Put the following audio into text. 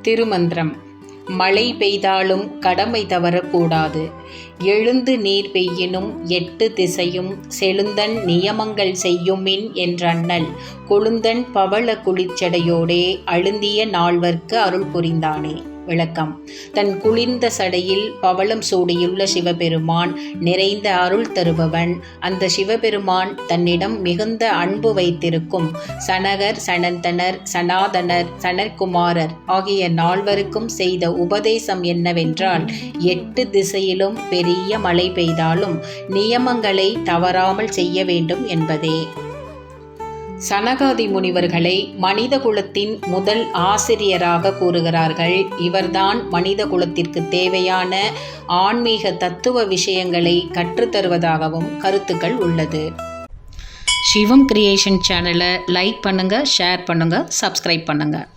திருமந்திரம். மழை பெய்தாலும் கடமை தவறக்கூடாது. எழுந்து நீர் பெய்யினும் 8 திசையும் செழுந்தன் நியமங்கள் செய்யுமின் என்றண்ணல் கொழுந்தன் பவள குளிர்ச்சடையோடே அழுந்திய நால்வர்க்கு அருள் புரிந்தானே. விளக்கம். தன் குளிர்ந்த சடையில் பவளம் சூடியுள்ள சிவபெருமான் நிறைந்த அருள் தருபவன். அந்த சிவபெருமான் தன்னிடம் மிகுந்த அன்பு வைத்திருக்கும் சனகர், சனந்தனர், சனாதனர், சனற்குமாரர் ஆகிய நால்வருக்கும் செய்த உபதேசம் என்னவென்றால், 8 திசையிலும் பெரிய மழை பெய்தாலும் நியமங்களை தவறாமல் செய்ய வேண்டும் என்பதே. சனகாதி முனிவர்களை மனித குலத்தின் முதல் ஆசிரியராக கூறுகிறார்கள். இவர்தான் மனித குலத்திற்கு தேவையான ஆன்மீக தத்துவ விஷயங்களை கற்றுத்தருவதாகவும் கருத்துக்கள் உள்ளது. சிவம் கிரியேஷன் சேனலை லைக் பண்ணுங்கள், ஷேர் பண்ணுங்கள், சப்ஸ்கிரைப் பண்ணுங்கள்.